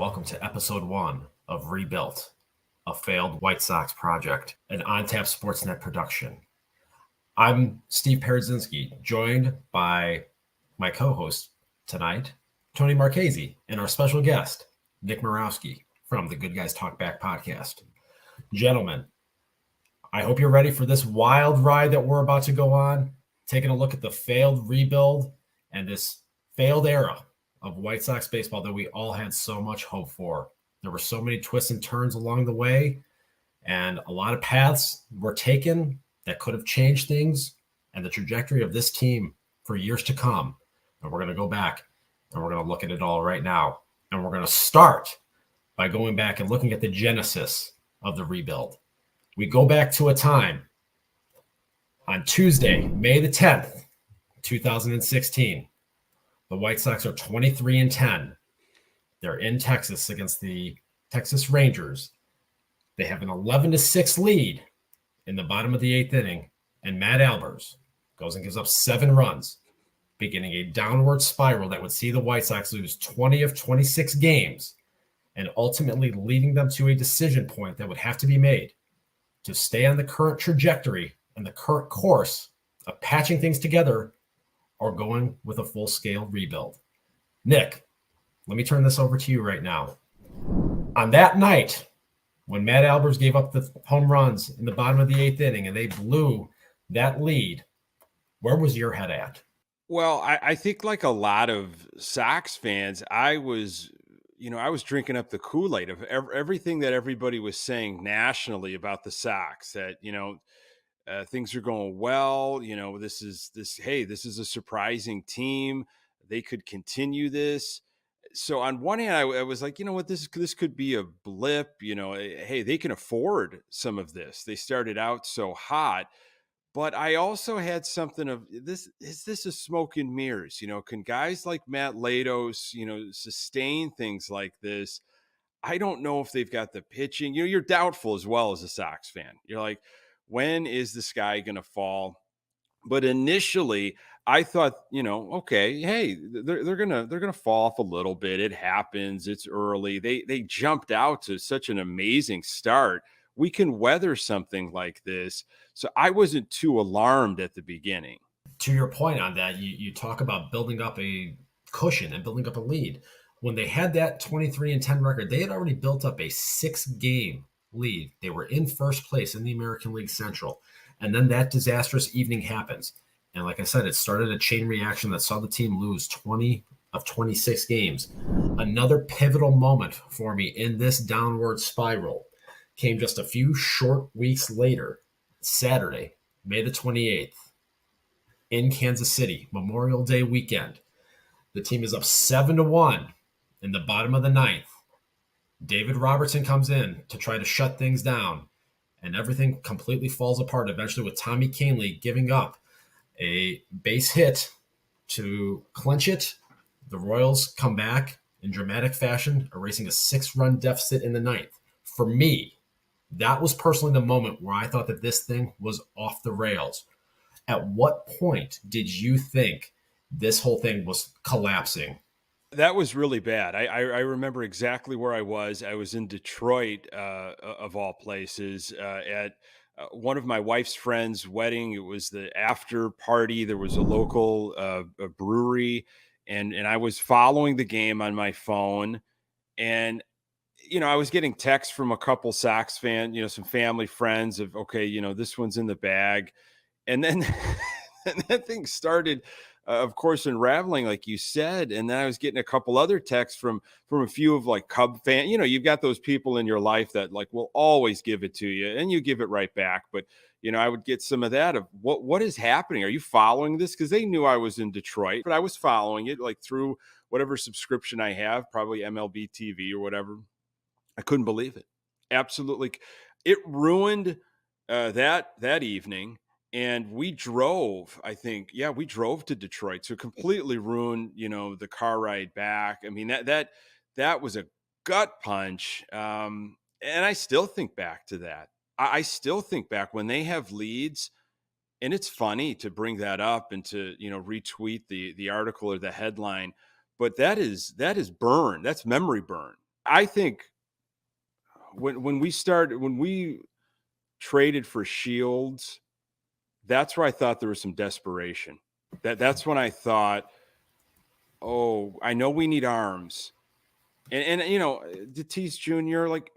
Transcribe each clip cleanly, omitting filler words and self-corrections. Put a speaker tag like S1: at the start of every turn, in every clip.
S1: Welcome to episode 1 of Rebuilt, a Failed White Sox Project, an on-tap Sportsnet production. I'm Steve Peredzinski, joined by my co-host tonight, Tony Marchese, and our special guest, Nick Murawski from the Good Guys Talk Back podcast. Gentlemen, I hope you're ready for this wild ride that we're about to go on, taking a look at the failed rebuild and this failed era of White Sox baseball that we all had so much hope for. There were so many twists and turns along the way, and a lot of paths were taken that could have changed things and the trajectory of this team for years to come. And we're going to go back and we're going to look at it all right now. And we're going to start by going back and looking at the genesis of the rebuild. We go back to a time on Tuesday, May the 10th, 2016. The White Sox are 23-10. They're in Texas against the Texas Rangers. They have an 11-6 lead in the bottom of the 8th inning, and Matt Albers goes and gives up 7 runs, beginning a downward spiral that would see the White Sox lose 20 of 26 games and ultimately leading them to a decision point that would have to be made to stay on the current trajectory and the current course of patching things together or going with a full-scale rebuild. Nick, let me turn this over to you right now. On that night, when Matt Albers gave up the home runs in the bottom of the 8th inning and they blew that lead, where was your head at?
S2: Well, I think like a lot of Sox fans, I was drinking up the Kool-Aid of everything that everybody was saying nationally about the Sox, that, things are going well. This is a surprising team. They could continue this. So on one hand, I was like, you know what, this could be a blip. Hey, they can afford some of this. They started out so hot. But I also had something of this. Is this a smoke and mirrors? Can guys like Matt Latos, sustain things like this? I don't know if they've got the pitching. You're doubtful as well as a Sox fan. You're like, when is the sky going to fall? But initially, I thought, okay, hey, they're gonna fall off a little bit. It happens. It's early. They jumped out to such an amazing start. We can weather something like this. So I wasn't too alarmed at the beginning.
S1: To your point on that, you talk about building up a cushion and building up a lead. When they had that 23-10 record, they had already built up a 6-game lead. They were in first place in the American League Central. And then that disastrous evening happens. And like I said, it started a chain reaction that saw the team lose 20 of 26 games. Another pivotal moment for me in this downward spiral came just a few short weeks later, Saturday, May the 28th, in Kansas City, Memorial Day weekend. The team is up 7-1 in the bottom of the 9th. David Robertson comes in to try to shut things down, and everything completely falls apart eventually with Tommy Kahnle giving up a base hit to clinch it. The Royals come back in dramatic fashion, erasing a 6-run deficit in the 9th. For me, that was personally the moment where I thought that this thing was off the rails. At what point did you think this whole thing was collapsing?
S2: That was really bad. I remember exactly where I was. I was in Detroit, of all places, at one of my wife's friends' wedding. It was the after party. There was a local a brewery, and I was following the game on my phone, and I was getting texts from a couple Sox fans, some family friends of, okay, this one's in the bag, and then and that thing started. Of course, unraveling, like you said. And then I was getting a couple other texts from a few of like Cub fans. You've got those people in your life that like will always give it to you, and you give it right back. But I would get some of that of what is happening. Are you following this? Because they knew I was in Detroit, but I was following it like through whatever subscription I have, probably MLB TV or whatever. I couldn't believe it. Absolutely, it ruined that evening. And we drove, we drove to Detroit. So completely ruined, the car ride back. I mean, that was a gut punch. And I still think back to that. I still think back when they have leads, and it's funny to bring that up and to, retweet the article or the headline, but that is burn. That's memory burn. I think when we traded for Shields, that's where I thought there was some desperation. That's when I thought, oh, I know we need arms. And Tatis Jr., like,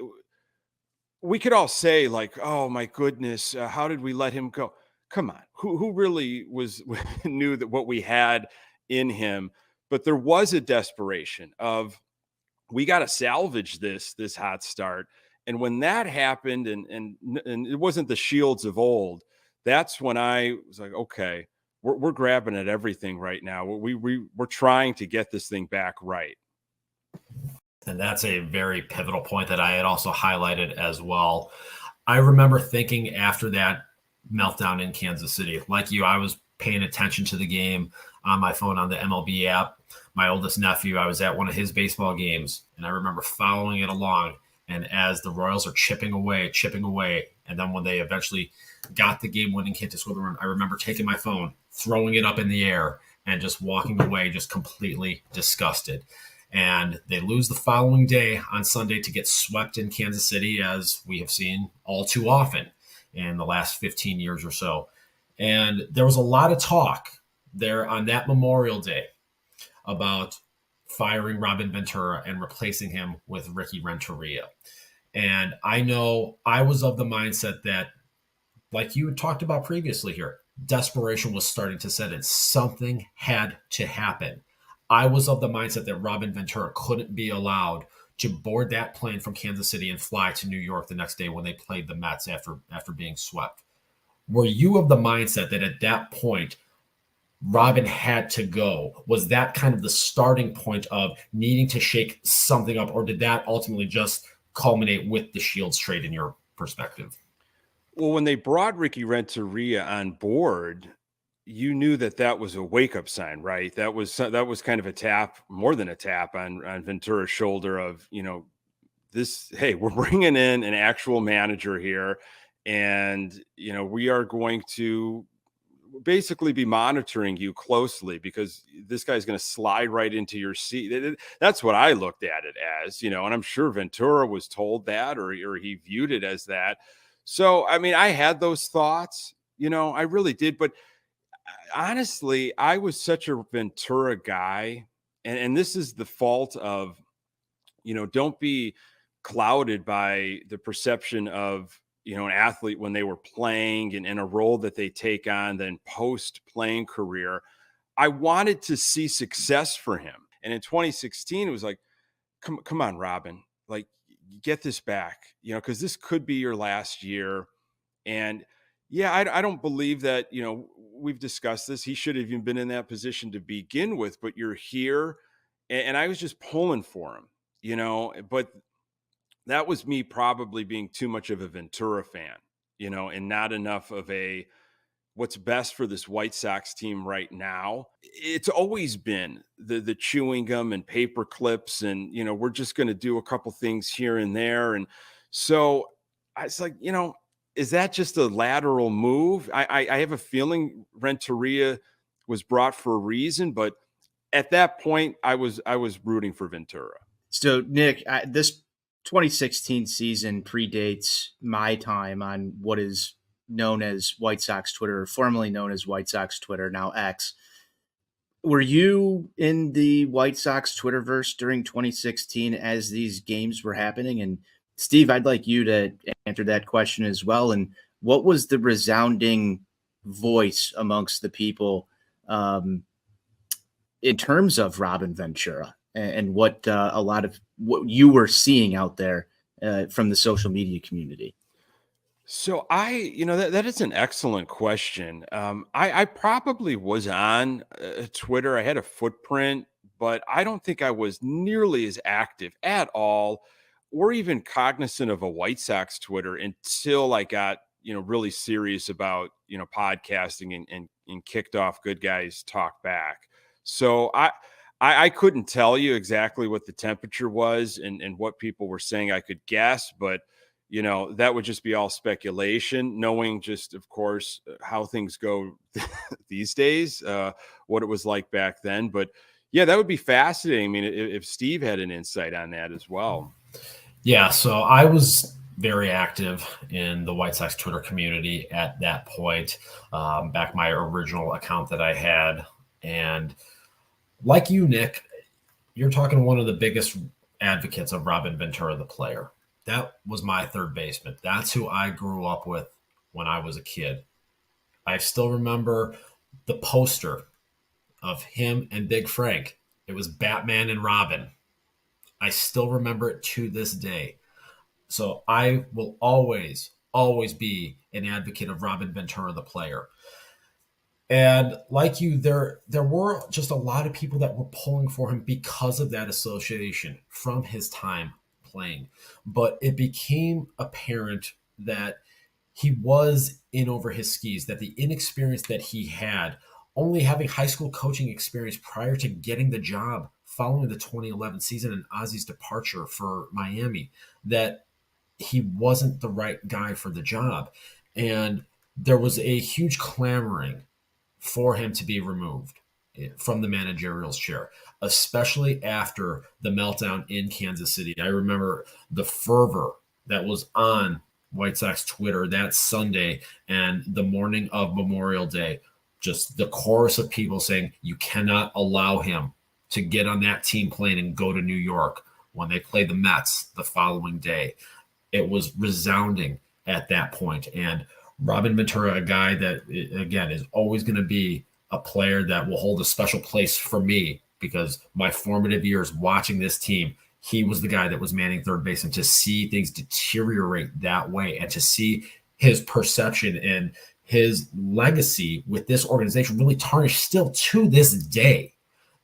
S2: we could all say, like, oh my goodness, how did we let him go? Come on, who really was knew that what we had in him? But there was a desperation of, we got to salvage this hot start. And when that happened, and it wasn't the Shields of old, that's when I was like, okay, we're grabbing at everything right now. We're trying to get this thing back right.
S1: And that's a very pivotal point that I had also highlighted as well. I remember thinking after that meltdown in Kansas City, like you, I was paying attention to the game on my phone on the MLB app. My oldest nephew, I was at one of his baseball games, and I remember following it along. And as the Royals are chipping away, and then when they eventually got the game-winning hit to score the run, I remember taking my phone, throwing it up in the air, and just walking away just completely disgusted. And they lose the following day on Sunday to get swept in Kansas City, as we have seen all too often in the last 15 years or so. And there was a lot of talk there on that Memorial Day about firing Robin Ventura and replacing him with Ricky Renteria. And I know I was of the mindset that, like you had talked about previously here, desperation was starting to set in. Something had to happen. I was of the mindset that Robin Ventura couldn't be allowed to board that plane from Kansas City and fly to New York the next day when they played the Mets after being swept. Were you of the mindset that at that point, Robin had to go? Was that kind of the starting point of needing to shake something up, or did that ultimately just culminate with the Shields trade in your perspective?
S2: Well, when they brought Ricky Renteria on board, you knew that was a wake-up sign, right? That was kind of a tap, more than a tap on Ventura's shoulder of, this, hey, we're bringing in an actual manager here, and we are going to basically be monitoring you closely, because this guy's going to slide right into your seat. That's what I looked at it as, and I'm sure Ventura was told that, or he viewed it as that. So, I mean, I had those thoughts, I really did. But honestly, I was such a Ventura guy, and this is the fault of, don't be clouded by the perception of, an athlete when they were playing and in a role that they take on then post playing career. I wanted to see success for him. And in 2016, it was like, come on, Robin, like, get this back, because this could be your last year. And yeah, I don't believe that, we've discussed this, he should have even been in that position to begin with, but you're here. And I was just pulling for him, but that was me probably being too much of a Ventura fan, and not enough of a what's best for this White Sox team right now. It's always been the chewing gum and paper clips, and we're just going to do a couple things here and there. And so I was like, is that just a lateral move? I have a feeling Renteria was brought for a reason, but at that point, I was rooting for Ventura.
S3: So, Nick, this 2016 season predates my time on what is known as White Sox Twitter, formerly known as White Sox Twitter, now X. Were you in the White Sox Twitterverse during 2016 as these games were happening? And Steve, I'd like you to answer that question as well. And what was the resounding voice amongst the people in terms of Robin Ventura and what a lot of what you were seeing out there from the social media community?
S2: So that is an excellent question. I probably was on Twitter. I had a footprint, but I don't think I was nearly as active at all, or even cognizant of a White Sox Twitter until I got, really serious about, podcasting and kicked off Good Guys Talk Back. So I couldn't tell you exactly what the temperature was and what people were saying. I could guess, but that would just be all speculation, knowing just, of course, how things go these days, what it was like back then. But Yeah, that would be fascinating. I mean, if Steve had an insight on that as well.
S1: Yeah, so I was very active in the White Sox Twitter community at that point, back my original account that I had. And like you, Nick, you're talking to one of the biggest advocates of Robin Ventura, the player. That was my third baseman. That's who I grew up with when I was a kid. I still remember the poster of him and Big Frank. It was Batman and Robin. I still remember it to this day. So I will always, always be an advocate of Robin Ventura, the player. And like you, there were just a lot of people that were pulling for him because of that association from his time playing. But it became apparent that he was in over his skis, that the inexperience that he had, only having high school coaching experience prior to getting the job following the 2011 season and Ozzy's departure for Miami, that he wasn't the right guy for the job. And there was a huge clamoring for him to be removed from the managerial chair, especially after the meltdown in Kansas City. I remember the fervor that was on White Sox Twitter that Sunday and the morning of Memorial Day. Just the chorus of people saying, you cannot allow him to get on that team plane and go to New York when they play the Mets the following day. It was resounding at that point. And Robin Ventura, a guy that, again, is always going to be a player that will hold a special place for me because my formative years watching this team, he was the guy that was manning third base. And to see things deteriorate that way and to see his perception and his legacy with this organization really tarnished still to this day,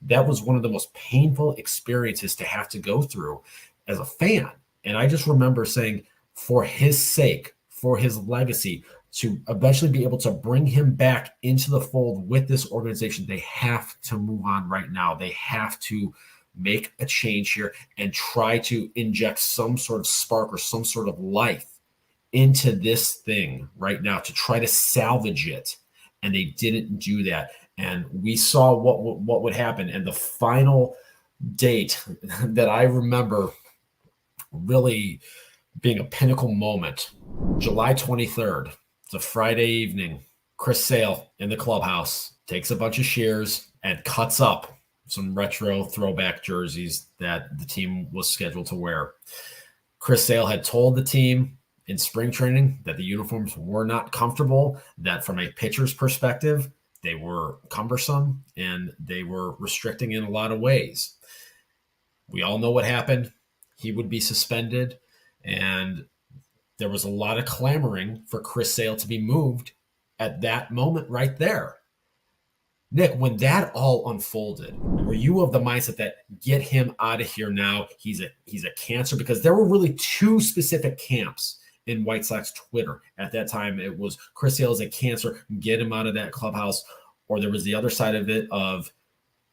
S1: that was one of the most painful experiences to have to go through as a fan. And I just remember saying, for his sake, for his legacy, to eventually be able to bring him back into the fold with this organization, they have to move on right now. They have to make a change here and try to inject some sort of spark or some sort of life into this thing right now to try to salvage it. And they didn't do that. And we saw what would happen. And the final date that I remember really being a pinnacle moment, July 23rd. It's a Friday evening. Chris Sale in the clubhouse takes a bunch of shears and cuts up some retro throwback jerseys that the team was scheduled to wear. Chris Sale had told the team in spring training that the uniforms were not comfortable, that from a pitcher's perspective, they were cumbersome and they were restricting in a lot of ways. We all know what happened. He would be suspended, and there was a lot of clamoring for Chris Sale to be moved at that moment right there. Nick, when that all unfolded, were you of the mindset that get him out of here now? He's a cancer? Because there were really two specific camps in White Sox Twitter at that time. It was Chris Sale is a cancer, get him out of that clubhouse. Or there was the other side of it of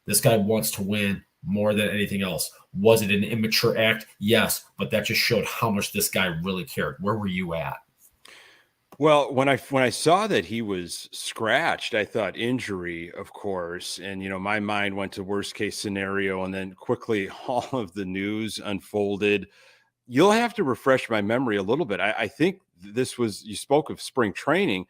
S1: this guy wants to win more than anything else. Was it an immature act? Yes, but that just showed how much this guy really cared. Where were you at?
S2: Well, when I saw that he was scratched, I thought injury, of course, and my mind went to worst case scenario, and then quickly all of the news unfolded. You'll have to refresh my memory a little bit. I think this was, you spoke of spring training.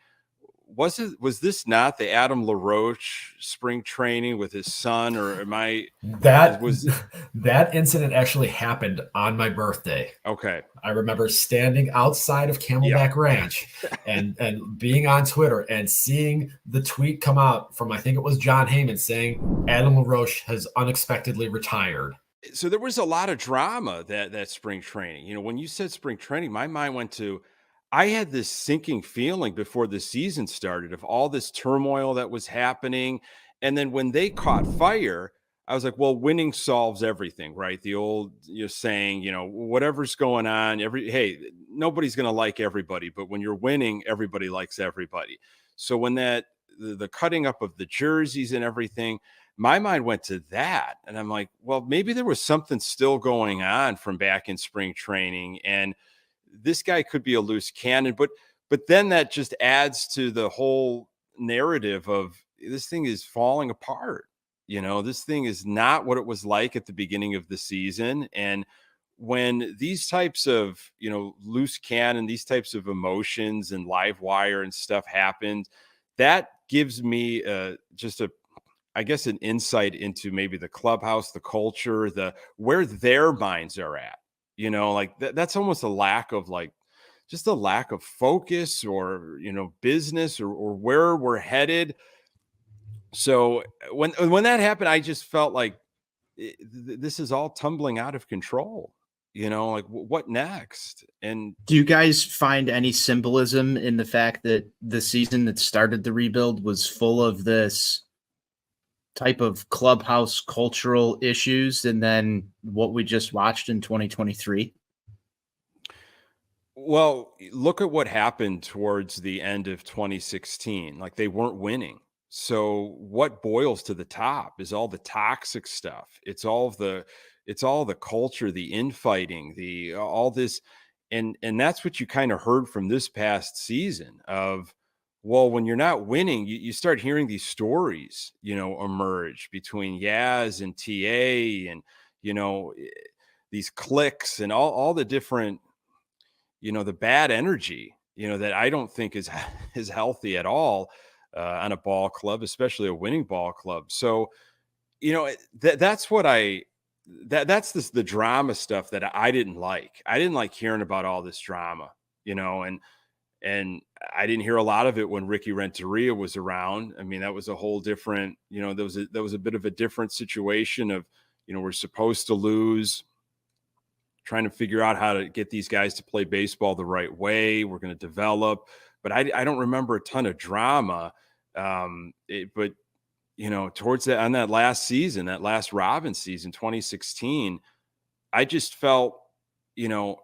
S2: Was this not the Adam LaRoche spring training with his son, or am I?
S1: That
S2: Was
S1: that incident actually happened on my birthday.
S2: okay?
S1: I remember standing outside of Camelback Ranch and being on Twitter and seeing the tweet come out from, I think it was John Heyman, saying Adam LaRoche has unexpectedly retired.
S2: So there was a lot of drama that spring training. When you said spring training, my mind went to, I had this sinking feeling before the season started of all this turmoil that was happening. And then when they caught fire, I was like, well, winning solves everything, right? The old saying, whatever's going on, hey, nobody's going to like everybody, but when you're winning, everybody likes everybody. So when the cutting up of the jerseys and everything, my mind went to that. And I'm like, well, maybe there was something still going on from back in spring training. And this guy could be a loose cannon, but then that just adds to the whole narrative of this thing is falling apart. This thing is not what it was like at the beginning of the season. And when these types of, loose cannon, these types of emotions and live wire and stuff happened, that gives me I guess, an insight into maybe the clubhouse, the culture, where their minds are at. Like that's almost a lack of just a lack of focus or business or where we're headed. So when that happened, I just felt like this is all tumbling out of control. Like what next? And
S3: Do you guys find any symbolism in the fact that the season that started the rebuild was full of this type of clubhouse cultural issues, and then what we just watched in 2023?
S2: well, look at what happened towards the end of 2016. Like they weren't winning. So what boils to the top is all the toxic stuff. It's all the culture, the infighting, the all this, and that's what you kind of heard from this past season of, well, when you're not winning, you start hearing these stories, emerge between Yaz and TA and you know eh, these cliques and all the different, the bad energy, that I don't think is is healthy at all on a ball club, especially a winning ball club. So, that's what that's the drama stuff that I didn't like. I didn't like hearing about all this drama, and I didn't hear a lot of it when Ricky Renteria was around. I mean, that was a whole different, there was a bit of a different situation of, we're supposed to lose, trying to figure out how to get these guys to play baseball the right way. We're going to develop, but I don't remember a ton of drama. But towards that, on that last season, that last Robin season, 2016, I just felt, you know,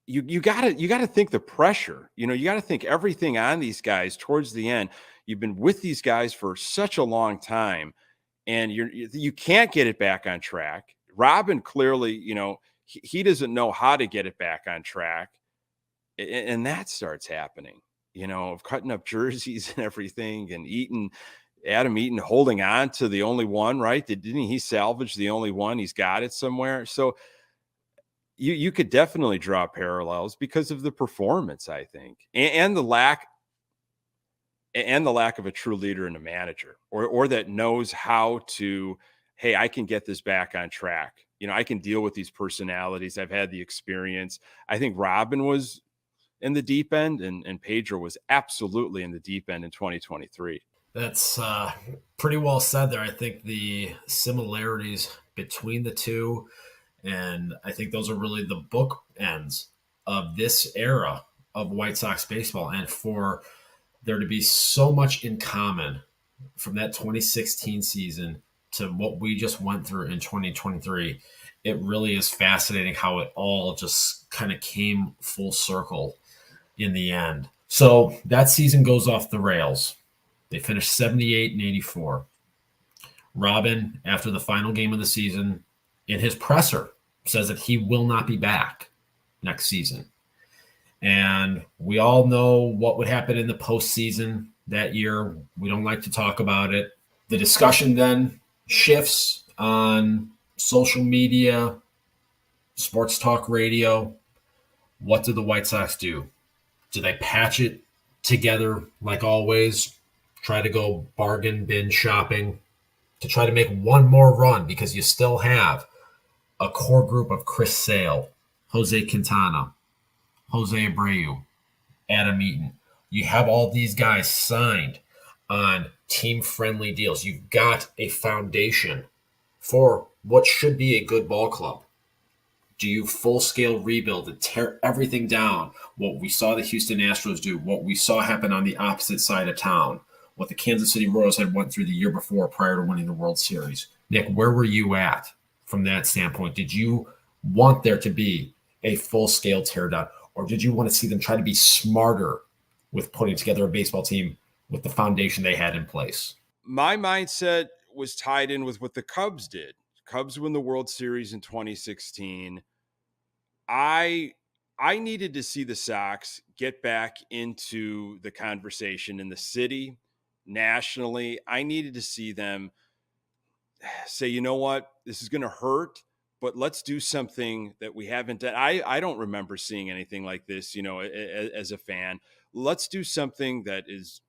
S2: you gotta think the pressure, you gotta think everything on these guys towards the end. You've been with these guys for such a long time, and you can't get it back on track. Robin clearly, he doesn't know how to get it back on track, and that starts happening. Of cutting up jerseys and everything, and Adam Eaton holding on to the only one, right? Didn't he salvage the only one? He's got it somewhere. So you could definitely draw parallels because of the performance, I think, and the lack of a true leader and a manager, or that knows how to, hey, I can get this back on track. I can deal with these personalities. I've had the experience. I think Robin was in the deep end, and Pedro was absolutely in the deep end in 2023.
S1: That's pretty well said there. I think the similarities between the two, and I think those are really the bookends of this era of White Sox baseball. And for there to be so much in common from that 2016 season to what we just went through in 2023, it really is fascinating how it all just kind of came full circle in the end. So that season goes off the rails. They finished 78 and 84. Robin, after the final game of the season, in his presser, says that he will not be back next season. And we all know what would happen in the postseason that year. We don't like to talk about it. The discussion then shifts on social media, sports talk radio. What do the White Sox do? Do they patch it together like always? Try to go bargain bin shopping to try to make one more run, because you still have a core group of Chris Sale, Jose Quintana, Jose Abreu, Adam Eaton. You have all these guys signed on team-friendly deals. You've got a foundation for what should be a good ball club. Do you full-scale rebuild and tear everything down? What we saw the Houston Astros do, what we saw happen on the opposite side of town, what the Kansas City Royals had went through the year before prior to winning the World Series. Nick, where were you at from that standpoint? Did you want there to be a full-scale teardown, or did you want to see them try to be smarter with putting together a baseball team with the foundation they had in place?
S2: My mindset was tied in with what the Cubs did. Cubs win the World Series in 2016. I needed to see the Sox get back into the conversation in the city, nationally. I needed to see them say, you know what, this is going to hurt, but let's do something that we haven't done. I don't remember seeing anything like this, as a fan. Let's do something that is,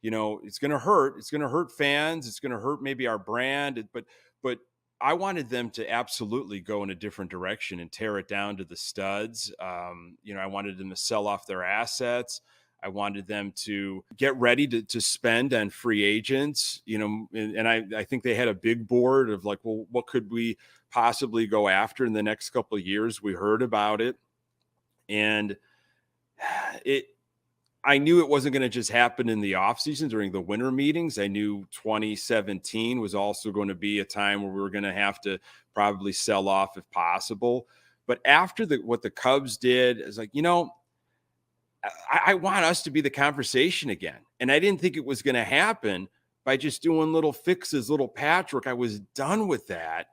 S2: it's going to hurt. It's going to hurt fans. It's going to hurt maybe our brand, but I wanted them to absolutely go in a different direction and tear it down to the studs. I wanted them to sell off their assets. I wanted them to get ready to spend on free agents, and I think they had a big board of like, well, what could we possibly go after in the next couple of years? We heard about it, and I knew it wasn't going to just happen in the offseason during the winter meetings. I knew 2017 was also going to be a time where we were going to have to probably sell off if possible. But after what the Cubs did, it's like, I want us to be the conversation again. And I didn't think it was going to happen by just doing little fixes, little patchwork. I was done with that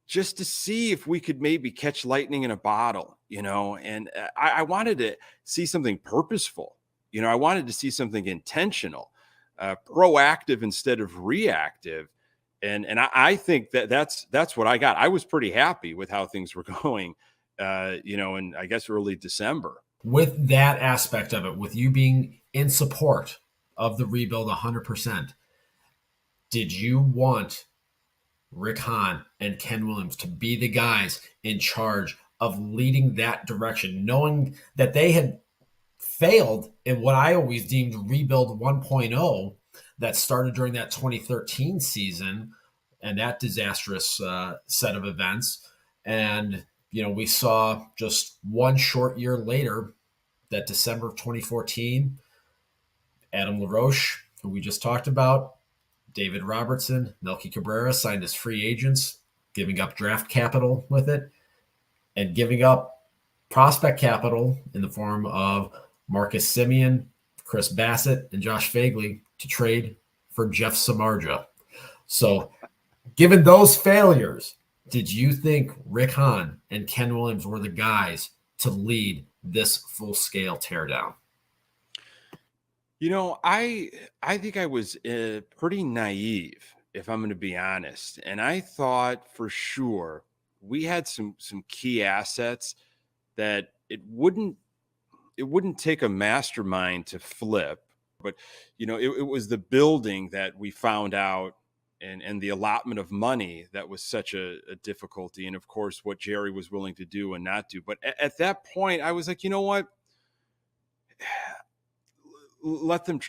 S2: just to see if we could maybe catch lightning in a bottle, and I wanted to see something purposeful. I wanted to see something intentional, proactive instead of reactive. And I think that's what I got. I was pretty happy with how things were going, in I guess early December.
S1: With that aspect of it, with you being in support of the rebuild 100%, did you want Rick Hahn and Ken Williams to be the guys in charge of leading that direction, knowing that they had failed in what I always deemed rebuild 1.0 that started during that 2013 season and that disastrous set of events? And we saw just one short year later, that December of 2014, Adam LaRoche, who we just talked about, David Robertson, Melky Cabrera signed as free agents, giving up draft capital with it, and giving up prospect capital in the form of Marcus Semien, Chris Bassett, and Josh Fagley to trade for Jeff Samardzija. So given those failures, did you think Rick Hahn and Ken Williams were the guys to lead this full-scale teardown?
S2: I think I was pretty naive, if I'm going to be honest. And I thought for sure we had some key assets that it wouldn't take a mastermind to flip. But, it was the building that we found out and the allotment of money that was such a difficulty. And of course, what Jerry was willing to do and not do. But at that point, I was like, you know what? Let them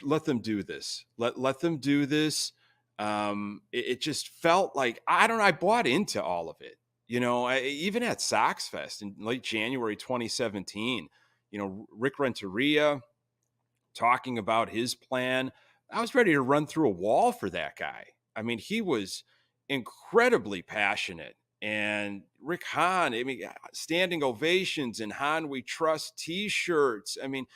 S2: do this. Let them do this. It just felt like, I don't know, I bought into all of it. Even at Sox Fest in late January 2017, Rick Renteria talking about his plan. I was ready to run through a wall for that guy. I mean, he was incredibly passionate. And Rick Hahn, standing ovations and Hahn We Trust T-shirts. I mean,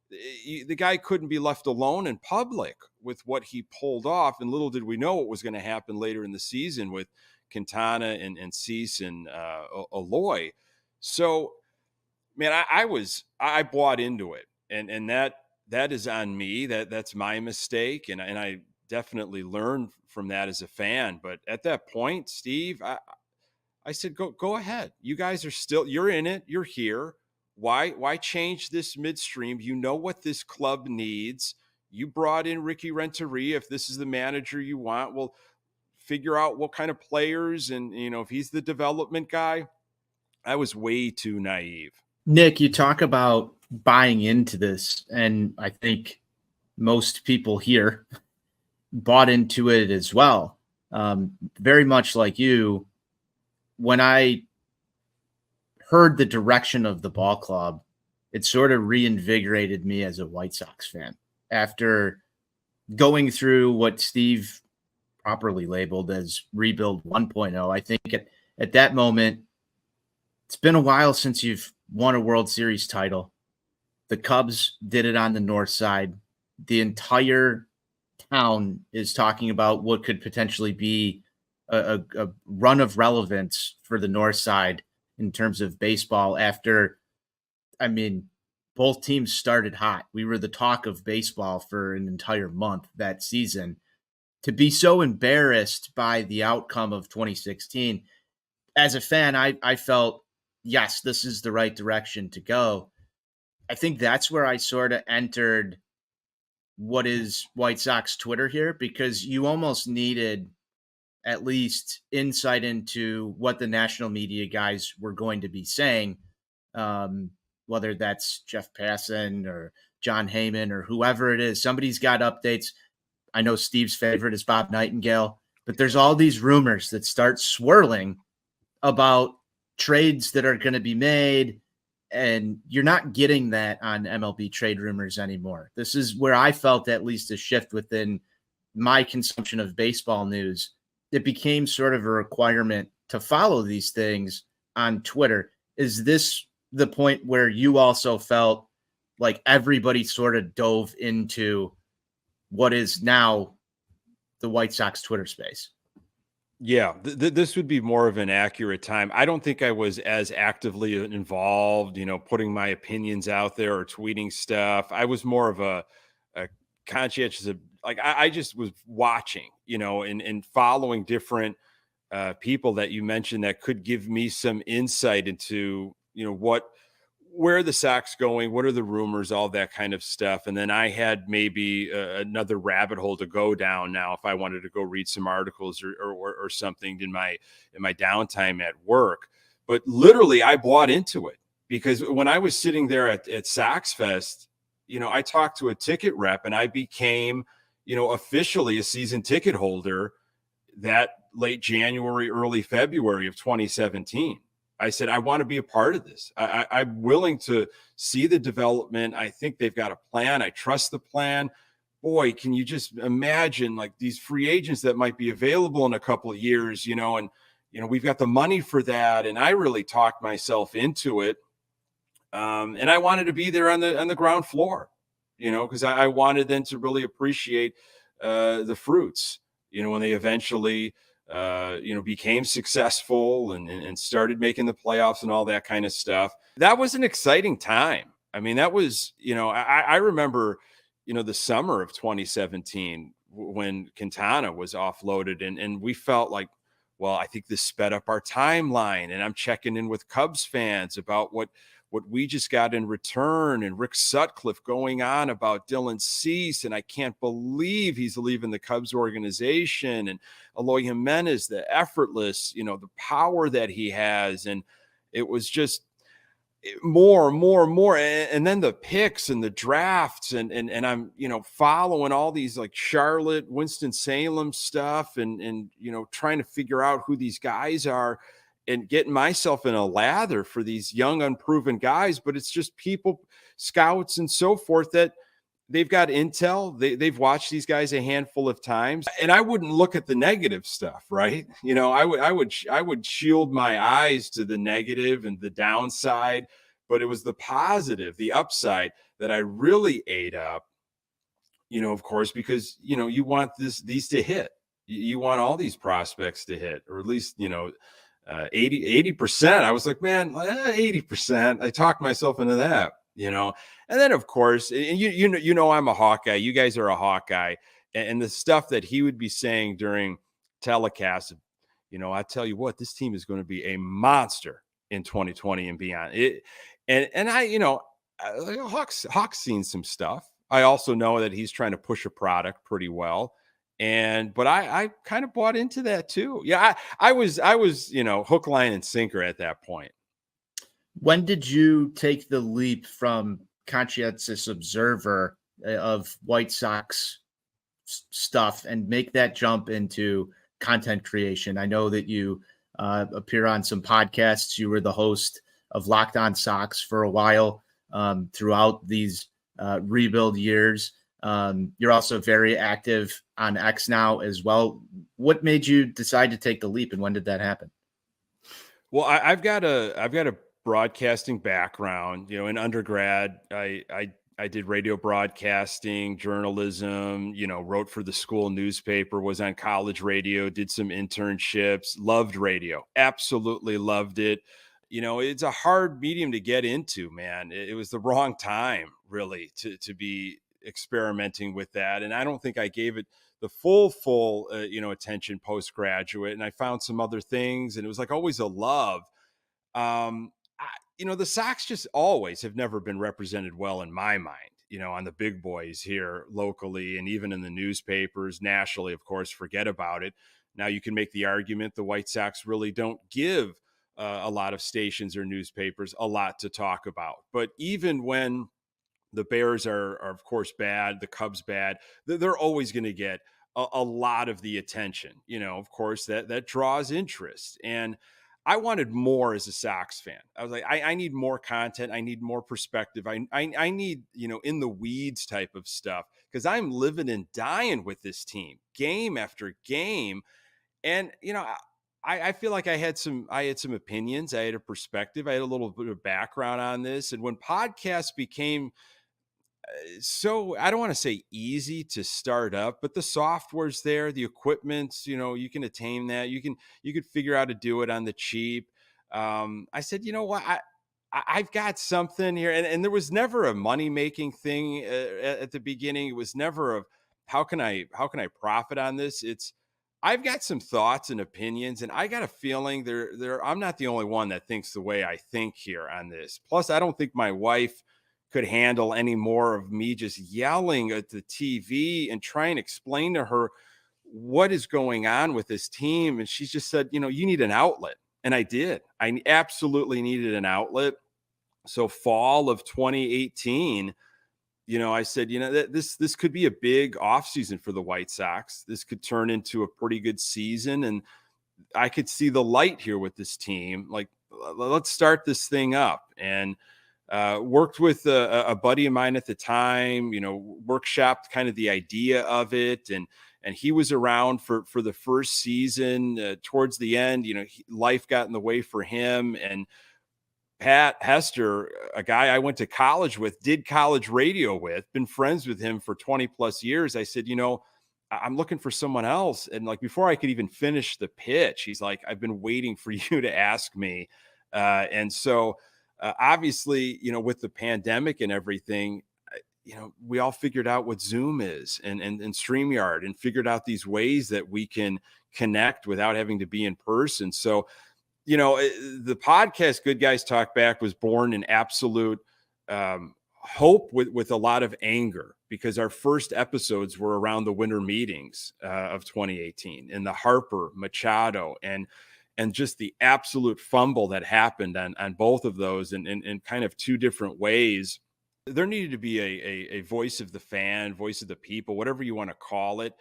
S2: the guy couldn't be left alone in public with what he pulled off. And little did we know what was going to happen later in the season with Quintana and Cease and Aloy. So, man, I bought into it. And that is on me. That's my mistake. And I definitely learned from that as a fan. But at that point, Steve, I said, go ahead. You guys you're in it. You're here. Why change this midstream? You know what this club needs. You brought in Ricky Renteria. If this is the manager you want, well, figure out what kind of players and, if he's the development guy. I was way too naive.
S3: Nick, you talk about buying into this, and I think most people here bought into it as well. Very much like you, when I heard the direction of the ball club, it sort of reinvigorated me as a White Sox fan. After going through what Steve properly labeled as rebuild 1.0, I think at that moment, it's been a while since you've won a World Series title. The Cubs did it on the north side. The entire town is talking about what could potentially be a run of relevance for the north side in terms of baseball after, both teams started hot. We were the talk of baseball for an entire month that season. to be so embarrassed by the outcome of 2016, as a fan, I felt, yes, this is the right direction to go. I think that's where I sort of entered what is White Sox Twitter here, because you almost needed at least insight into what the national media guys were going to be saying, whether that's Jeff Passan or John Heyman or whoever it is. Somebody's got updates. I know Steve's favorite is Bob Nightingale, but there's all these rumors that start swirling about trades that are going to be made, and you're not getting that on MLB trade rumors anymore. This is where I felt at least a shift within my consumption of baseball news. It became sort of a requirement to follow these things on Twitter. Is this the point where you also felt like everybody sort of dove into what is now the White Sox Twitter space?
S2: Yeah, this would be more of an accurate time. I don't think I was as actively involved, putting my opinions out there or tweeting stuff. I was more of a conscientious, I just was watching, and following different people that you mentioned that could give me some insight into, where are the Sox going? What are the rumors? All that kind of stuff. And then I had maybe another rabbit hole to go down now if I wanted to go read some articles or something in my downtime at work. But literally, I bought into it because when I was sitting there at Sox Fest, I talked to a ticket rep and I became, officially a season ticket holder that late January, early February of 2017. I said, I want to be a part of this. I'm willing to see the development. I think they've got a plan. I trust the plan. Boy, can you just imagine like these free agents that might be available in a couple of years, and, we've got the money for that. And I really talked myself into it. And I wanted to be there on the ground floor, because I wanted them to really appreciate the fruits, when they eventually became successful and started making the playoffs and all that kind of stuff. That was an exciting time. I mean, that was, I remember, the summer of 2017 when Quintana was offloaded and we felt like, well, I think this sped up our timeline, and I'm checking in with Cubs fans about what we just got in return, and Rick Sutcliffe going on about Dylan Cease, and I can't believe he's leaving the Cubs organization, and Eloy Jimenez, the effortless, the power that he has. And it was just more. And then the picks and the drafts and I'm, following all these like Charlotte, Winston-Salem stuff and, trying to figure out who these guys are and getting myself in a lather for these young, unproven guys. But it's just people, scouts and so forth that they've got intel. They've watched these guys a handful of times, and I wouldn't look at the negative stuff, right? I would shield my eyes to the negative and the downside, but it was the positive, the upside that I really ate up, of course, because, you want these to hit. You want all these prospects to hit, or at least, 80%. I was like, man, 80%. I talked myself into that, and then of course, and I'm a Hawkeye. You guys are a Hawkeye, and the stuff that he would be saying during telecasts, I tell you what, this team is going to be a monster in 2020 and beyond. And I, Hawk's seen some stuff. I also know that he's trying to push a product pretty well. But I kind of bought into that too. Yeah, I was, hook, line, and sinker at that point.
S3: When did you take the leap from conscientious observer of White Sox stuff and make that jump into content creation? I know that you appear on some podcasts. You were the host of Locked On Sox for a while throughout these rebuild years. You're also very active on X now as well. What made you decide to take the leap, and when did that happen?
S2: Well, I've got a broadcasting background. In undergrad, I did radio broadcasting, journalism, wrote for the school newspaper, was on college radio, did some internships, loved radio, absolutely loved it. It's a hard medium to get into, man. It was the wrong time really to be experimenting with that. And I don't think I gave it the full attention postgraduate. And I found some other things, and it was like always a love. The Sox just always have never been represented well in my mind, on the big boys here locally and even in the newspapers nationally, of course, forget about it. Now you can make the argument the White Sox really don't give a lot of stations or newspapers a lot to talk about. But even when the Bears are of course bad, the Cubs bad, they're always going to get a lot of the attention. Of course, that draws interest. And I wanted more as a Sox fan. I was like, I need more content. I need more perspective. I need, in the weeds type of stuff, because I'm living and dying with this team game after game. And, I feel like I had some opinions. I had a perspective. I had a little bit of background on this. And when podcasts became so, I don't want to say easy to start up, but the software's there, the equipment's, you can attain that. You could figure out how to do it on the cheap. I said, you know what, I've got something here. And there was never a money making thing at the beginning. It was never a, how can I profit on this? It's, I've got some thoughts and opinions, and I got a feeling I'm not the only one that thinks the way I think here on this. Plus, I don't think my wife could handle any more of me just yelling at the TV and trying to explain to her what is going on with this team. And she just said, you need an outlet. And I did. I absolutely needed an outlet. So fall of 2018, I said, this could be a big offseason for the White Sox. This could turn into a pretty good season. And I could see the light here with this team. Like, let's start this thing up. And worked with a buddy of mine at the time, workshopped kind of the idea of it. And he was around for the first season. Towards the end, life got in the way for him. And Pat Hester, a guy I went to college with, did college radio with, been friends with him for 20 plus years. I said, I'm looking for someone else. And like, before I could even finish the pitch, he's like, I've been waiting for you to ask me. And so, obviously, with the pandemic and everything, we all figured out what Zoom is and StreamYard, and figured out these ways that we can connect without having to be in person. So, the podcast Good Guys Talk Back was born in absolute hope with a lot of anger, because our first episodes were around the winter meetings of 2018 and the Harper, Machado, and just the absolute fumble that happened on both of those in kind of two different ways. There needed to be a voice of the fan, voice of the people, whatever you want to call it.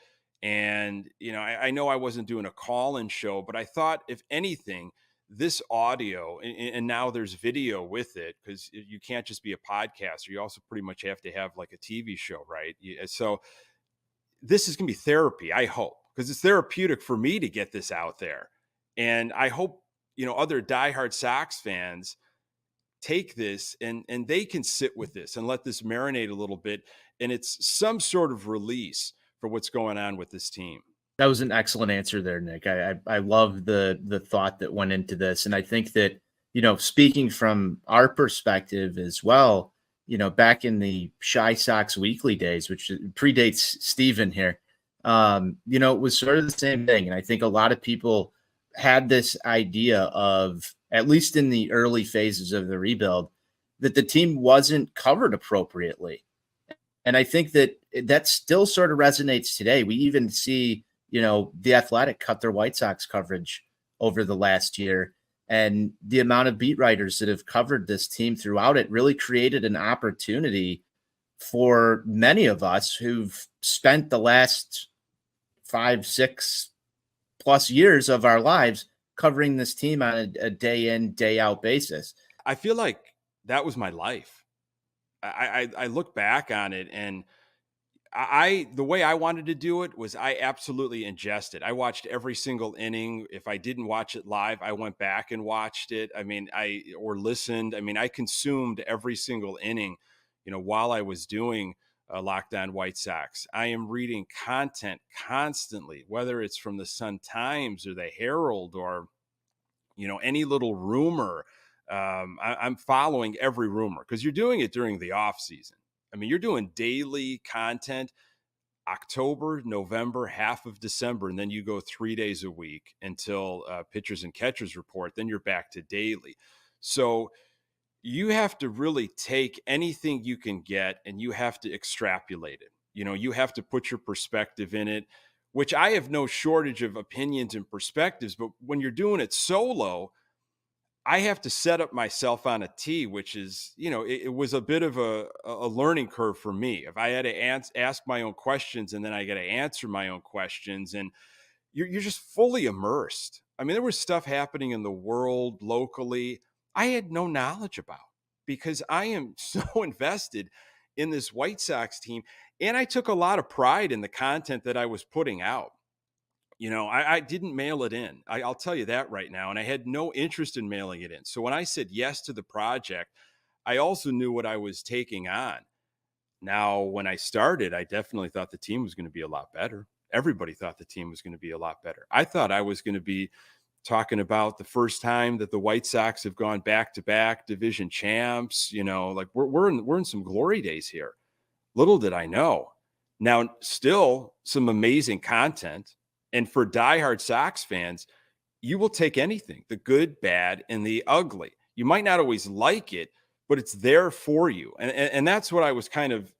S2: And, I know I wasn't doing a call-in show, but I thought, if anything, this audio, and now there's video with it, because you can't just be a podcaster. You also pretty much have to have like a TV show, right? So this is going to be therapy, I hope, because it's therapeutic for me to get this out there. And I hope, other diehard Sox fans take this and they can sit with this and let this marinate a little bit. And it's some sort of release for what's going on with this team.
S3: That was an excellent answer there, Nick. I love the thought that went into this. And I think that, speaking from our perspective as well, back in the Shy Sox Weekly days, which predates Steven here, it was sort of the same thing. And I think a lot of people had this idea of, at least in the early phases of the rebuild, that the team wasn't covered appropriately. And I think that still sort of resonates today. We even see, The Athletic cut their White Sox coverage over the last year. And the amount of beat writers that have covered this team throughout it really created an opportunity for many of us who've spent the last 5-6 plus years of our lives covering this team on a day in, day out basis.
S2: I feel like that was my life. I look back on it, and the way I wanted to do it was I absolutely ingested. I watched every single inning. If I didn't watch it live, I went back and watched it. Or listened. I consumed every single inning, while I was doing Locked On White Sox. I am reading content constantly, whether it's from the Sun Times or the Herald or, any little rumor. I'm following every rumor, because you're doing it during the off season. mean, you're doing daily content, October, November, half of December, and then you go 3 days a week until pitchers and catchers report. Then you're back to daily. So you have to really take anything you can get and you have to extrapolate it. You have to put your perspective in it, which I have no shortage of opinions and perspectives. But when you're doing it solo, I have to set up myself on a tee, which is, it was a bit of a learning curve for me. If I had to ask my own questions and then I got to answer my own questions, and you're just fully immersed. I mean, there was stuff happening in the world locally I had no knowledge about because I am so invested in this White Sox team. And I took a lot of pride in the content that I was putting out. I didn't mail it in. I'll tell you that right now. And I had no interest in mailing it in. So when I said yes to the project, I also knew what I was taking on. Now, when I started, I definitely thought the team was going to be a lot better. Everybody thought the team was going to be a lot better. I thought I was going to be talking about the first time that the White Sox have gone back-to-back division champs. Like we're in some glory days here. Little did I know. Now, still some amazing content. And for diehard Sox fans, you will take anything, the good, bad, and the ugly. You might not always like it, but it's there for you. And that's what I was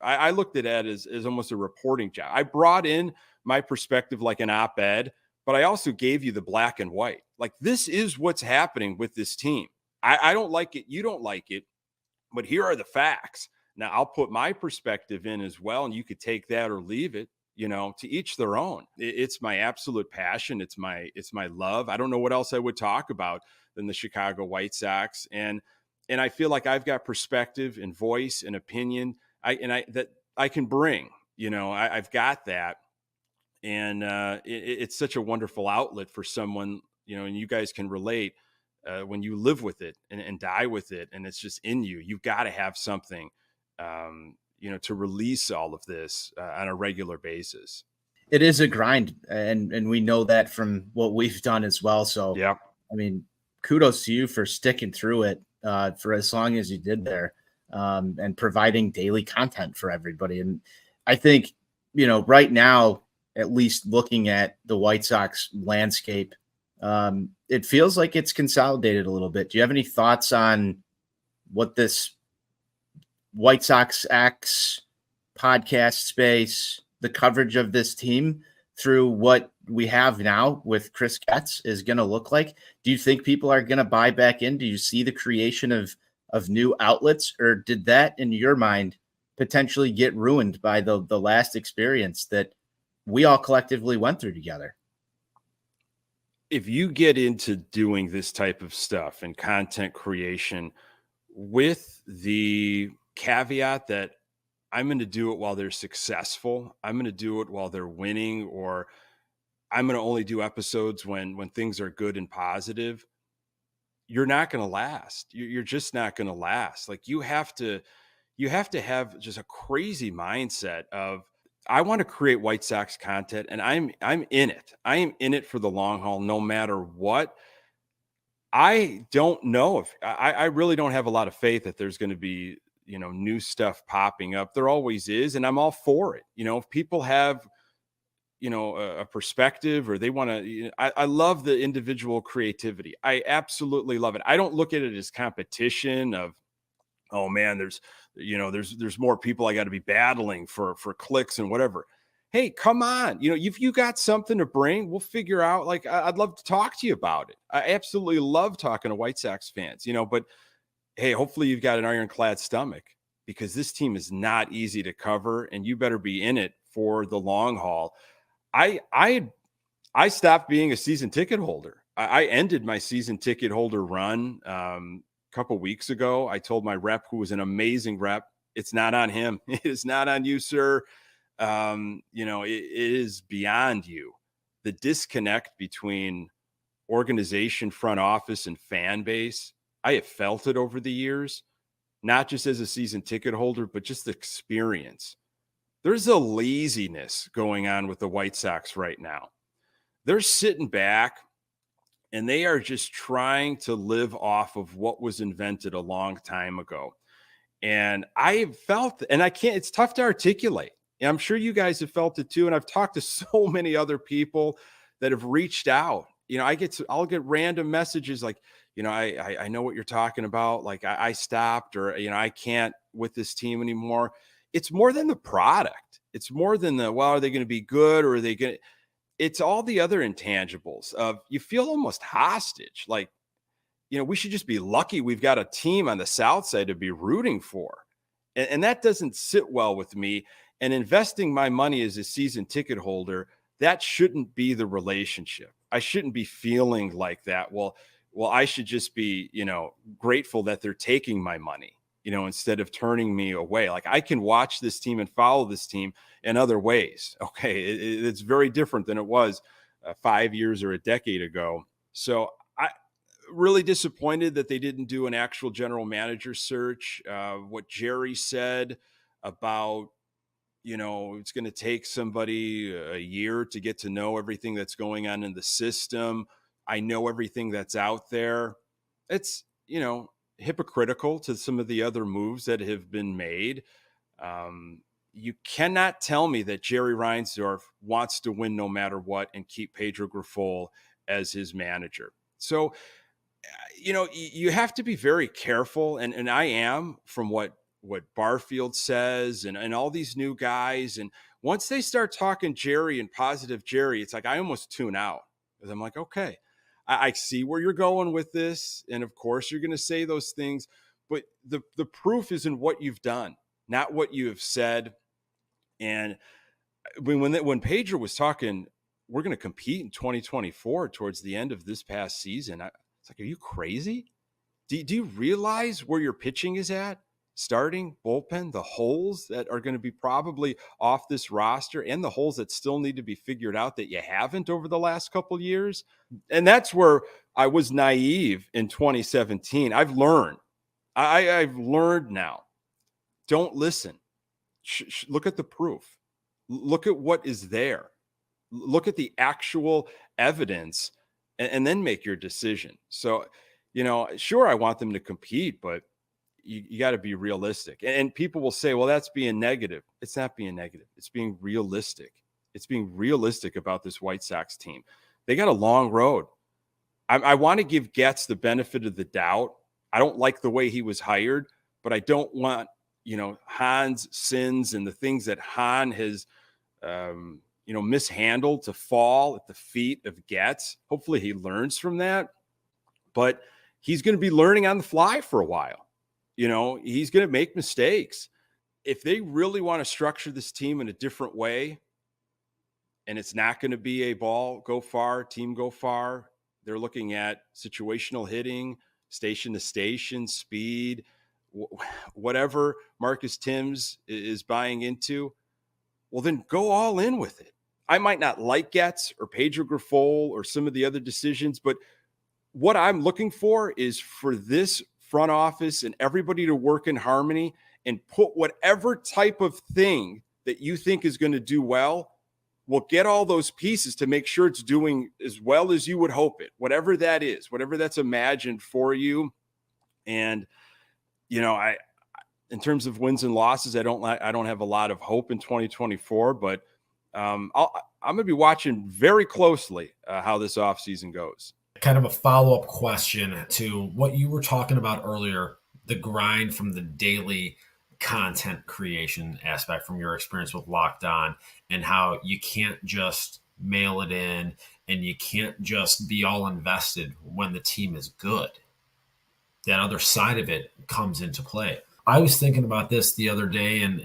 S2: I looked at it as almost a reporting job. I brought in my perspective like an op-ed, but I also gave you the black and white. Like, this is what's happening with this team. I don't like it. You don't like it, but here are the facts. Now, I'll put my perspective in as well, and you could take that or leave it. To each their own. It's my absolute passion. It's my love. I don't know what else I would talk about than the Chicago White Sox. And I feel like I've got perspective and voice and opinion that I can bring. I've got that. And it's such a wonderful outlet for someone, and you guys can relate when you live with it and die with it. And it's just in you. You've got to have something to release all of this on a regular basis.
S3: It is a grind, and we know that from what we've done as well. So,
S2: yeah,
S3: I mean, kudos to you for sticking through it for as long as you did there, and providing daily content for everybody. And I think, right now, at least looking at the White Sox landscape, it feels like it's consolidated a little bit. Do you have any thoughts on what this White Sox X podcast space, the coverage of this team through what we have now with Chris Getz is going to look like? Do you think people are going to buy back in? Do you see the creation of new outlets, or did that, in your mind, potentially get ruined by the last experience that we all collectively went through together?
S2: If you get into doing this type of stuff and content creation with the caveat that I'm going to do it while they're successful, I'm going to do it while they're winning, or I'm going to only do episodes when things are good and positive, you're not going to last. You're just not going to last. Like, you have to have just a crazy mindset of, I want to create White Sox content, and I'm in it. I am in it for the long haul, no matter what. I don't know if I really don't have a lot of faith that there's going to be, new stuff popping up. There always is. And I'm all for it. If people have, a perspective, or they want to, I love the individual creativity. I absolutely love it. I don't look at it as competition of, oh man, there's more people I got to be battling for clicks and whatever. Hey, come on. If you got something to bring, we'll figure out. Like, I'd love to talk to you about it. I absolutely love talking to White Sox fans, but hey, hopefully you've got an ironclad stomach, because this team is not easy to cover, and you better be in it for the long haul. I stopped being a season ticket holder. I ended my season ticket holder run a couple weeks ago. I told my rep, who was an amazing rep, it's not on him. It is not on you, sir. It is beyond you. The disconnect between organization, front office, and fan base, I have felt it over the years, not just as a season ticket holder, but just the experience. There's a laziness going on with the White Sox right now. They're sitting back and they are just trying to live off of what was invented a long time ago. And I have felt, and I can't, it's tough to articulate. And I'm sure you guys have felt it too. And I've talked to so many other people that have reached out. I'll get random messages like, I know what you're talking about. Like I stopped, or, I can't with this team anymore. It's more than the product. It's more than well, are they going to be good, or are they going to, it's all the other intangibles of, you feel almost hostage. Like, we should just be lucky we've got a team on the South side to be rooting for. And that doesn't sit well with me. And investing my money as a season ticket holder, that shouldn't be the relationship. I shouldn't be feeling like that. Well, I should just be, grateful that they're taking my money, instead of turning me away. Like, I can watch this team and follow this team in other ways. Okay. It's very different than it was 5 years or a decade ago. So really disappointed that they didn't do an actual general manager search. What Jerry said about, it's going to take somebody a year to get to know everything that's going on in the system. I know everything that's out there. It's, hypocritical to some of the other moves that have been made. You cannot tell me that Jerry Reinsdorf wants to win no matter what and keep Pedro Grifol as his manager. So, you have to be very careful. And I am, from what Barfield says and all these new guys. And once they start talking Jerry and positive Jerry, it's like, I almost tune out, because I'm like, okay, I see where you're going with this. And of course you're going to say those things, but the proof is in what you've done, not what you have said. And when Pedro was talking, we're going to compete in 2024 towards the end of this past season, it's like, are you crazy? Do you realize where your pitching is at? Starting, bullpen, the holes that are going to be probably off this roster, and the holes that still need to be figured out that you haven't over the last couple of years. And that's where I was naive in 2017. I've learned. I've learned now. Don't listen. Look at the proof. Look at what is there. Look at the actual evidence, and then make your decision. So, sure, I want them to compete, but you got to be realistic. And people will say, well, that's being negative. It's not being negative. It's being realistic. It's being realistic about this White Sox team. They got a long road. I want to give Getz the benefit of the doubt. I don't like the way he was hired, but I don't want, Han's sins and the things that Han has, mishandled to fall at the feet of Getz. Hopefully he learns from that, but he's going to be learning on the fly for a while. He's going to make mistakes. If they really want to structure this team in a different way, and it's not going to be a ball go far, team go far, they're looking at situational hitting, station to station, speed, whatever Marcus Timms is buying into, well, then go all in with it. I might not like Getz or Pedro Grifol or some of the other decisions, but what I'm looking for is for this front office and everybody to work in harmony and put whatever type of thing that you think is going to do well. We'll get all those pieces to make sure it's doing as well as you would hope it, whatever that is, whatever that's imagined for you. And, in terms of wins and losses, I don't have a lot of hope in 2024, but I'm going to be watching very closely how this offseason goes.
S1: Kind of a follow-up question to what you were talking about earlier, the grind from the daily content creation aspect from your experience with Locked On, and how you can't just mail it in and you can't just be all invested when the team is good. That other side of it comes into play. I was thinking about this the other day, and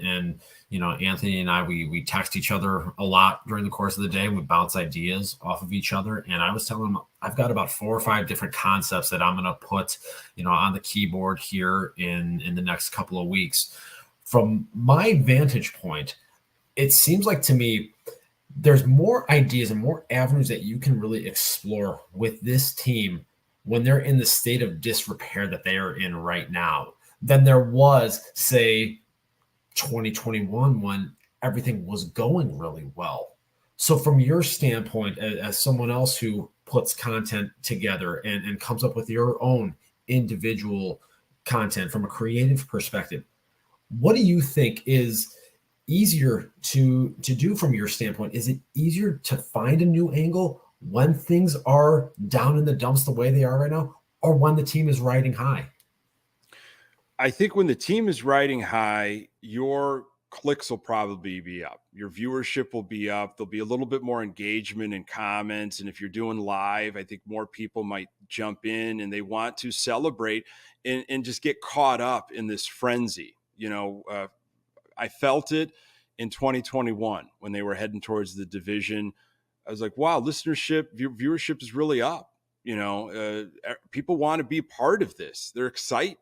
S1: Anthony and I, we text each other a lot during the course of the day. We bounce ideas off of each other. And I was telling him, I've got about 4 or 5 different concepts that I'm going to put, on the keyboard here in the next couple of weeks. From my vantage point, it seems like to me, there's more ideas and more avenues that you can really explore with this team when they're in the state of disrepair that they are in right now than there was, say, 2021 when everything was going really well. So from your standpoint, as someone else who puts content together and comes up with your own individual content from a creative perspective, What do you think is easier to do from your standpoint? Is it easier to find a new angle when things are down in the dumps the way they are right now, or when the team is riding high?
S2: I think when the team is riding high, your clicks will probably be up. Your viewership will be up. There'll be a little bit more engagement and comments. And if you're doing live, I think more people might jump in and they want to celebrate and just get caught up in this frenzy. I felt it in 2021 when they were heading towards the division. I was like, wow, listenership, viewership is really up. People want to be part of this. They're excited,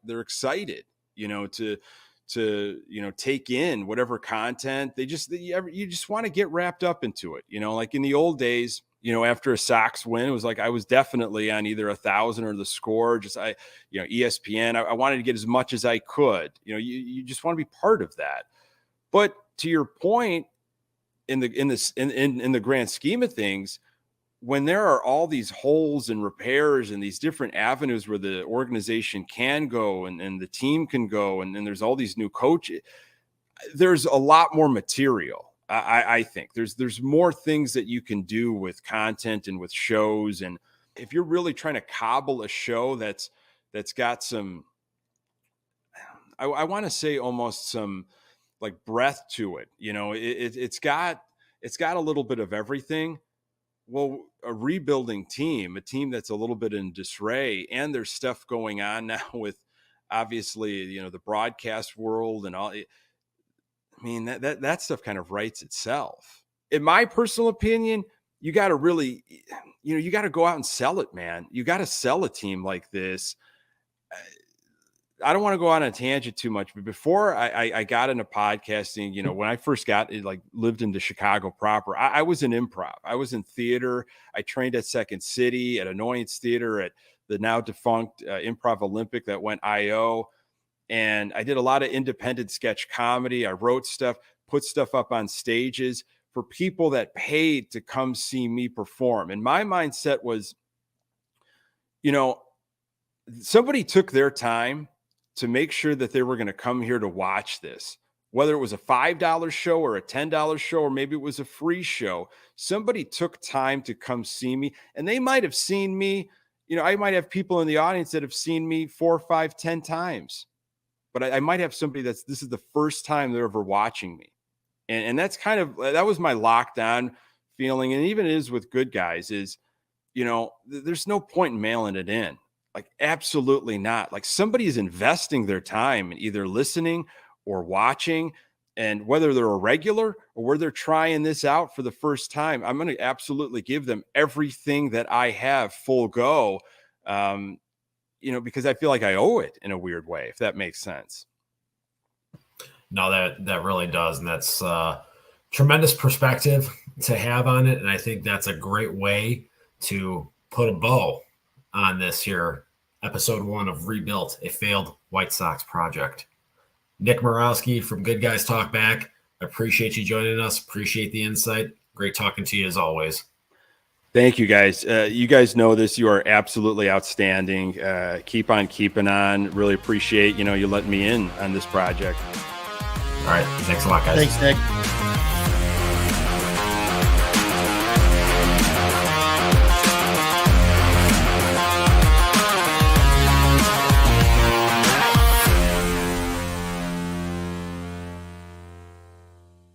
S2: to take in whatever content you just want to get wrapped up into it. Like in the old days, after a Sox win, it was like I was definitely on either 1,000 or the Score. ESPN. I wanted to get as much as I could. You just want to be part of that. But to your point, in the grand scheme of things, when there are all these holes and repairs and these different avenues where the organization can go and the team can go, and then there's all these new coaches, there's a lot more material. I think there's more things that you can do with content and with shows. And if you're really trying to cobble a show that's got some, I want to say almost some like breath to it, it's got a little bit of everything. Well, a rebuilding team, a team that's a little bit in disarray, and there's stuff going on now with obviously, the broadcast world and all. I mean, that stuff kind of writes itself. In my personal opinion, you got to really, you got to go out and sell it, man. You got to sell a team like this. I don't want to go on a tangent too much, but before I got into podcasting, when I first lived in the Chicago proper, I was in improv. I was in theater. I trained at Second City, at Annoyance Theater, at the now defunct Improv Olympic that went IO. And I did a lot of independent sketch comedy. I wrote stuff, put stuff up on stages for people that paid to come see me perform. And my mindset was, somebody took their time to make sure that they were going to come here to watch this, whether it was a $5 show or a $10 show, or maybe it was a free show. Somebody took time to come see me, and they might have seen me. I might have people in the audience that have seen me 4, 5, 10 times, but I might have somebody this is the first time they're ever watching me. And that's that was my lockdown feeling. And even it is with Good Guys is, there's no point in mailing it in. Like, absolutely not. Like, somebody is investing their time in either listening or watching, and whether they're a regular or where they're trying this out for the first time, I'm going to absolutely give them everything that I have full go, because I feel like I owe it in a weird way, if that makes sense.
S1: No, that really does. And that's tremendous perspective to have on it. And I think that's a great way to put a bow on this here, episode 1 of Rebuilt, a Failed White Sox Project. Nick Murawski from Good Guys Talk Back. Appreciate you joining us. Appreciate the insight. Great talking to you as always.
S2: Thank you, guys. You guys know this. You are absolutely outstanding. Keep on keeping on. Really appreciate, you letting me in on this project.
S1: All right. Thanks a lot, guys.
S3: Thanks, Nick.